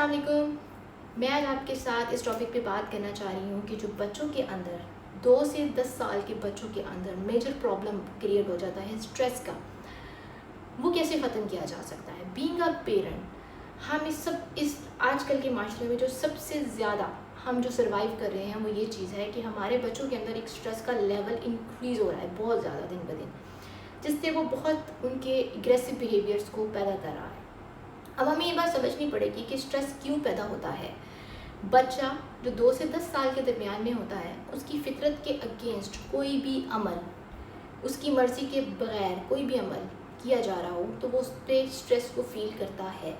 अस्सलाम वालेकुम। मैं आज आपके साथ इस टॉपिक पे बात करना चाह रही हूँ कि जो बच्चों के अंदर 2 से 10 साल के बच्चों के अंदर मेजर प्रॉब्लम क्रिएट हो जाता है स्ट्रेस का, वो कैसे ख़त्म किया जा सकता है। बीइंग अ पेरेंट, हम इस आजकल के माशरे में जो सबसे ज़्यादा हम जो सर्वाइव कर रहे हैं वो ये चीज़ है कि हमारे बच्चों के अंदर एक स्ट्रेस का लेवल इंक्रीज़ हो रहा है बहुत ज़्यादा दिन ब दिन, जिससे वो बहुत उनके एग्रेसिव बिहेवियर्स को पैदा कर रहा है। अब हमें ये बात समझनी पड़ेगी कि स्ट्रेस क्यों पैदा होता है। बच्चा जो 2 से 10 साल के दरमियान में होता है, उसकी फितरत के अगेंस्ट कोई भी अमल, उसकी मर्ज़ी के बगैर कोई भी अमल किया जा रहा हो तो वो उस पर स्ट्रेस को फील करता है।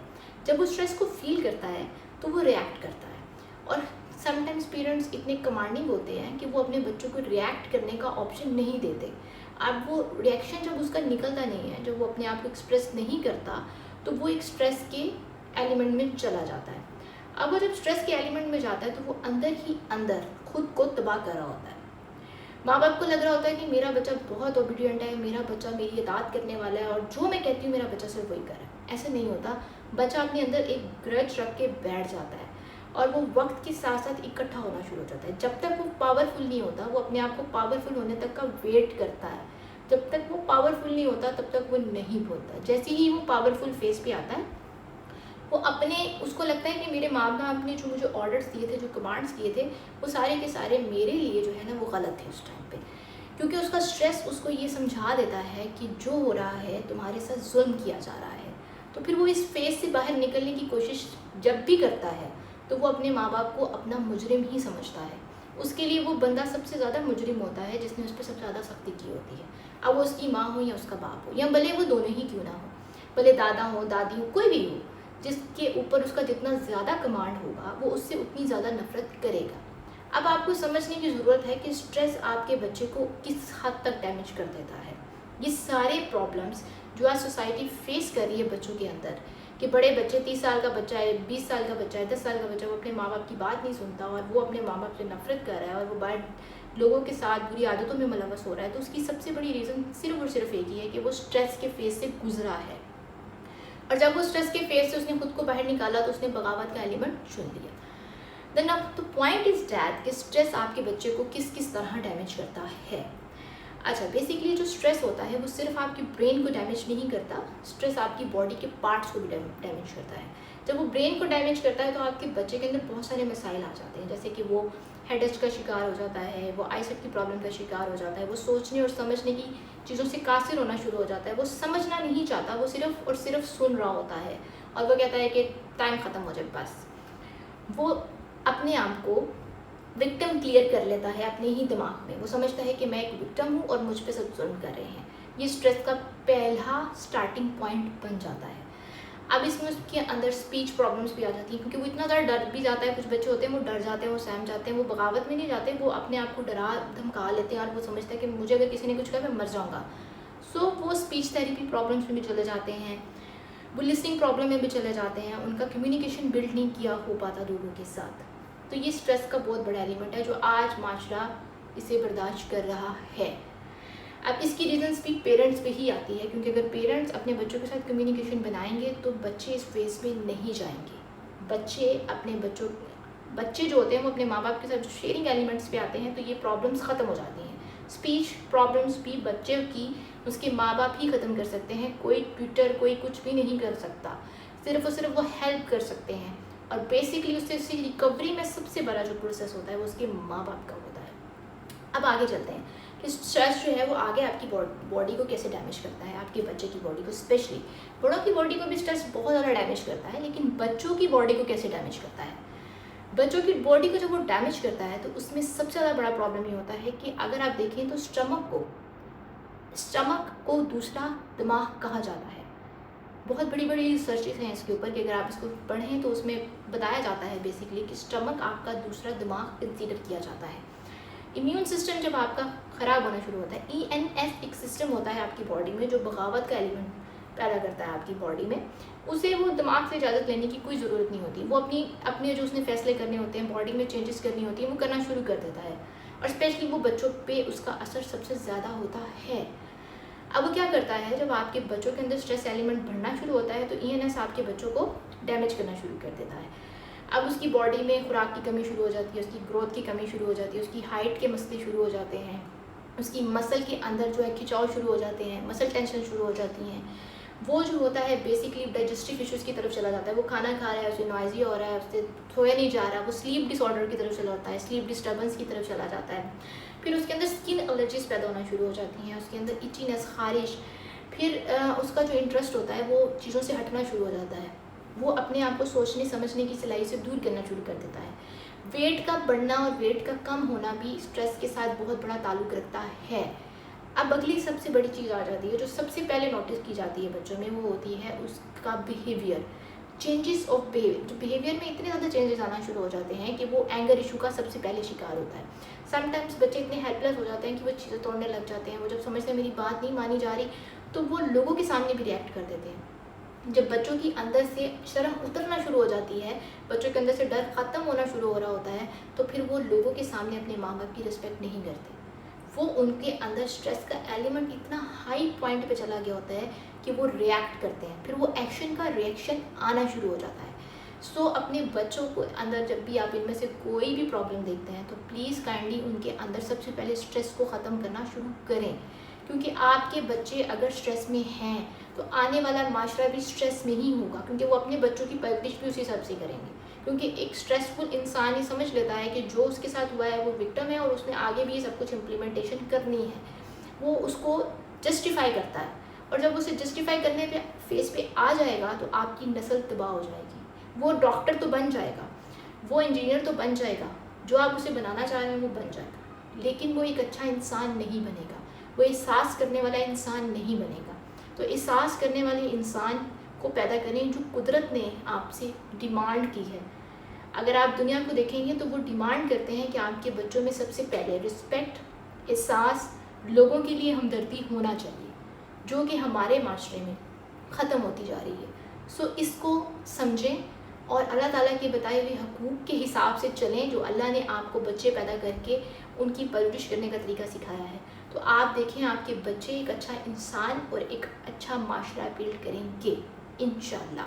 जब वो स्ट्रेस को फील करता है तो वो रिएक्ट करता है, और समटाइम्स पेरेंट्स इतने कमांडिंग होते हैं कि वो अपने बच्चों को रिएक्ट करने का ऑप्शन नहीं देते। अब वो रिएक्शन जब उसका निकलता नहीं है, जब वो अपने आप को एक्सप्रेस नहीं करता, तो वो एक स्ट्रेस के एलिमेंट में चला जाता है। अब वो जब स्ट्रेस के एलिमेंट में जाता है तो वो अंदर ही अंदर खुद को तबाह कर रहा होता है। माँ बाप को लग रहा होता है कि मेरा बच्चा बहुत ओबीडियंट है, मेरा बच्चा मेरी इताअत करने वाला है और जो मैं कहती हूँ मेरा बच्चा सिर्फ वही करे। ऐसा नहीं होता। बच्चा अपने अंदर एक ग्रज रख के बैठ जाता है और वो वक्त के साथ साथ इकट्ठा होना शुरू हो जाता है। जब तक वो पावरफुल नहीं होता, वो अपने आप को पावरफुल होने तक का वेट करता है। जब तक वो पावरफुल नहीं होता तब तक वो नहीं बोलता। जैसे ही वो पावरफुल फेस पे आता है, वो उसको लगता है कि मेरे माँ बाप ने जो मुझे ऑर्डर्स दिए थे, जो कमांड्स किए थे, वो सारे के सारे मेरे लिए जो है ना वो गलत थे उस टाइम पे। क्योंकि उसका स्ट्रेस उसको ये समझा देता है कि जो हो रहा है तुम्हारे साथ जुल्म किया जा रहा है। तो फिर वो इस फेस से बाहर निकलने की कोशिश जब भी करता है तो वो अपने माँ बाप को अपना मुजरिम ही समझता है। उसके लिए वो बंदा सबसे ज़्यादा मुजरिम होता है जिसने उस पर सबसे ज़्यादा सख्ती की होती है। अब वो उसकी माँ हो या उसका बाप हो, या भले वो दोनों ही क्यों ना हो, भले दादा हो दादी हो, कोई भी हो, जिसके ऊपर उसका जितना ज़्यादा कमांड होगा वो उससे उतनी ज़्यादा नफरत करेगा। अब आपको समझने की ज़रूरत है कि स्ट्रेस आपके बच्चे को किस हद तक डैमेज कर देता है। ये सारे प्रॉब्लम्स जो आज सोसाइटी फेस कर रही है बच्चों के अंदर, कि बड़े बच्चे 30 साल का बच्चा है, 20 साल का बच्चा है, 10 साल का बच्चा, वो अपने माँ बाप की बात नहीं सुनता और वो अपने माँ बाप से नफरत कर रहा है और वो बाहर लोगों के साथ बुरी आदतों में मुलव्वस हो रहा है। तो उसकी सबसे बड़ी रीज़न सिर्फ और सिर्फ एक ही है कि वो स्ट्रेस के फेज से गुजरा है, और जब वो स्ट्रेस के फेज से उसने खुद को बाहर निकाला तो उसने बगावत का एलिमेंट चुन लिया। देन अब द पॉइंट इज दैट कि स्ट्रेस आपके बच्चे को किस किस तरह डैमेज करता है। अच्छा, बेसिकली जो स्ट्रेस होता है वो सिर्फ आपकी ब्रेन को डैमेज नहीं करता, स्ट्रेस आपकी बॉडी के पार्ट्स को भी डैमेज करता है। जब वो ब्रेन को डैमेज करता है तो आपके बच्चे के अंदर बहुत सारे मसाइल आ जाते हैं, जैसे कि वो हेडेक का शिकार हो जाता है, वो आईसाइट की प्रॉब्लम का शिकार हो जाता है, वो सोचने और समझने की चीज़ों से कासिर होना शुरू हो जाता है, वो समझना नहीं चाहता, वो सिर्फ और सिर्फ सुन रहा होता है और वो कहता है कि टाइम ख़त्म हो जाए बस। वो अपने आप को विक्टिम क्लियर कर लेता है अपने ही दिमाग में। वो समझता है कि मैं एक विक्टिम हूँ और मुझ पे सब जुल्म कर रहे हैं। ये स्ट्रेस का पहला स्टार्टिंग पॉइंट बन जाता है। अब इसमें उसके अंदर स्पीच प्रॉब्लम्स भी आ जाती हैं, क्योंकि वो इतना ज़्यादा डर भी जाता है। कुछ बच्चे होते हैं वो डर जाते हैं, वो सहम जाते हैं, वो बगावत में नहीं जाते, वो अपने आप को डरा धमका लेते हैं और वो समझते हैं कि मुझे अगर किसी ने कुछ कहा मैं मर जाऊँगा। सो वो स्पीच थेरेपी प्रॉब्लम्स में भी चले जाते हैं, वो लिसनिंग प्रॉब्लम में भी चले जाते हैं, उनका कम्युनिकेशन बिल्ड नहीं किया हो पाता लोगों के साथ। तो ये स्ट्रेस का बहुत बड़ा एलिमेंट है जो आज माशरा इसे बर्दाश्त कर रहा है। अब इसकी रीजंस भी पेरेंट्स पे ही आती है, क्योंकि अगर पेरेंट्स अपने बच्चों के साथ कम्युनिकेशन बनाएंगे तो बच्चे इस फेज में नहीं जाएंगे। बच्चे जो होते हैं वो अपने माँ बाप के साथ जो शेयरिंग एलिमेंट्स पे आते हैं तो ये प्रॉब्लम्स ख़त्म हो जाती हैं। स्पीच प्रॉब्लम्स भी बच्चे की उसके माँ बाप ही ख़त्म कर सकते हैं। कोई ट्विटर कोई कुछ भी नहीं कर सकता, सिर्फ और सिर्फ वो हेल्प कर सकते हैं। और बेसिकली उससे रिकवरी में सबसे बड़ा जो प्रोसेस होता है वो उसके माँ बाप का होता है। अब आगे चलते हैं कि स्ट्रेस जो है वो आगे आपकी बॉडी को कैसे डैमेज करता है, आपके बच्चे की बॉडी को। स्पेशली बड़ों की बॉडी को भी स्ट्रेस बहुत ज़्यादा डैमेज करता है, लेकिन बच्चों की बॉडी को कैसे डैमेज करता है। बच्चों की बॉडी को जब वो डैमेज करता है तो उसमें सबसे ज़्यादा बड़ा प्रॉब्लम ये होता है कि अगर आप देखें तो स्टमक को दूसरा दिमाग कहा जाता है। बहुत बड़ी बड़ी रिसर्चेस हैं इसके ऊपर कि अगर आप इसको पढ़ें तो उसमें बताया जाता है बेसिकली कि स्टमक आपका दूसरा दिमाग कंसीडर किया जाता है। इम्यून सिस्टम जब आपका ख़राब होना शुरू होता है, ENF एक सिस्टम होता है आपकी बॉडी में जो बगावत का एलिमेंट पैदा करता है आपकी बॉडी में। उसे वो दिमाग से इजाज़त लेने की कोई ज़रूरत नहीं होती, वो अपने जो उसने फैसले करने होते हैं, बॉडी में चेंजेस करनी होती है, वो करना शुरू कर देता है। और स्पेशली वो बच्चों पे उसका असर सबसे ज़्यादा होता है। अब वो क्या करता है, जब आपके बच्चों के अंदर स्ट्रेस एलिमेंट बढ़ना शुरू होता है तो ईएनएस आपके बच्चों को डैमेज करना शुरू कर देता है। अब उसकी बॉडी में खुराक की कमी शुरू हो जाती है, उसकी ग्रोथ की कमी शुरू हो जाती है, उसकी हाइट के मसले शुरू हो जाते हैं, उसकी मसल के अंदर जो है खिंचाव शुरू हो जाते हैं, मसल टेंशन शुरू हो जाती हैं। वो जो होता है बेसिकली डाइजेस्टिव इश्यूज़ की तरफ चला जाता है। वो खाना खा रहा है, उसे नॉइज़ी हो रहा है, उससे सोया नहीं जा रहा, वो स्लीप डिसऑर्डर की तरफ चला जाता है, स्लीप डिस्टर्बेंस की तरफ चला जाता है। फिर उसके अंदर स्किन एलर्जीज पैदा होना शुरू हो जाती हैं, उसके अंदर इचीनेस, खारिश। फिर उसका जो इंटरेस्ट होता है वो चीज़ों से हटना शुरू हो जाता है, वो अपने आप को सोचने समझने की सलाहियत से दूर करना शुरू कर देता है। वेट का बढ़ना और वेट का कम होना भी स्ट्रेस के साथ बहुत बड़ा ताल्लुक़ रखता है। अब अगली सबसे बड़ी चीज़ आ जाती है, जो सबसे पहले नोटिस की जाती है बच्चों में, वो होती है उसका बिहेवियर, चेंजेस ऑफ बिहेवियर। जो बिहेवियर में इतने ज़्यादा चेंजेस आना शुरू हो जाते हैं कि वो एंगर इशू का सबसे पहले शिकार होता है। समटाइम्स बच्चे इतने हेल्पलेस हो जाते हैं कि वो चीज़ें तोड़ने लग जाते हैं। वो जब समझते हैं मेरी बात नहीं मानी जा रही, तो वो लोगों के सामने भी रिएक्ट कर देते हैं। जब बच्चों की अंदर से शर्म उतरना शुरू हो जाती है, बच्चों के अंदर से डर ख़त्म होना शुरू हो रहा होता है, तो फिर वो लोगों के सामने अपने माँ बाप की रिस्पेक्ट नहीं करते। वो उनके अंदर स्ट्रेस का एलिमेंट इतना हाई पॉइंट पे चला गया होता है कि वो रिएक्ट करते हैं, फिर वो एक्शन का रिएक्शन आना शुरू हो जाता है। सो अपने बच्चों को अंदर जब भी आप इनमें से कोई भी प्रॉब्लम देखते हैं तो प्लीज़ काइंडली उनके अंदर सबसे पहले स्ट्रेस को ख़त्म करना शुरू करें, क्योंकि आपके बच्चे अगर स्ट्रेस में हैं तो आने वाला माशरा भी स्ट्रेस में ही होगा, क्योंकि वो अपने बच्चों की परवरिश भी उसी हिसाब से करेंगे। क्योंकि एक स्ट्रेसफुल इंसान ही समझ लेता है कि जो उसके साथ हुआ है वो विक्टिम है और उसने आगे भी ये सब कुछ इम्प्लीमेंटेशन करनी है, वो उसको जस्टिफाई करता है। और जब उसे जस्टिफाई करने पे फेस पे आ जाएगा तो आपकी नस्ल तबाह हो जाएगी। वो डॉक्टर तो बन जाएगा, वो इंजीनियर तो बन जाएगा, जो आप उसे बनाना चाह रहे हैं वो बन जाएगा, लेकिन वो एक अच्छा इंसान नहीं बनेगा, वो एहसास करने वाला इंसान नहीं बनेगा। तो एहसास करने वाले इंसान को पैदा करें जो कुदरत ने आपसे डिमांड की है। अगर आप दुनिया को देखेंगे तो वो डिमांड करते हैं कि आपके बच्चों में सबसे पहले रिस्पेक्ट, एहसास, लोगों के लिए हमदर्दी होना चाहिए, जो कि हमारे माशरे में ख़त्म होती जा रही है। सो इसको समझें और अल्लाह ताला के बताए हुए हकूक़ के हिसाब से चलें, जो अल्लाह ने आपको बच्चे पैदा करके उनकी परवरिश करने का तरीका सिखाया है। तो आप देखें आपके बच्चे एक अच्छा इंसान और एक अच्छा माशरा बिल्ड करेंगे इंशाअल्लाह।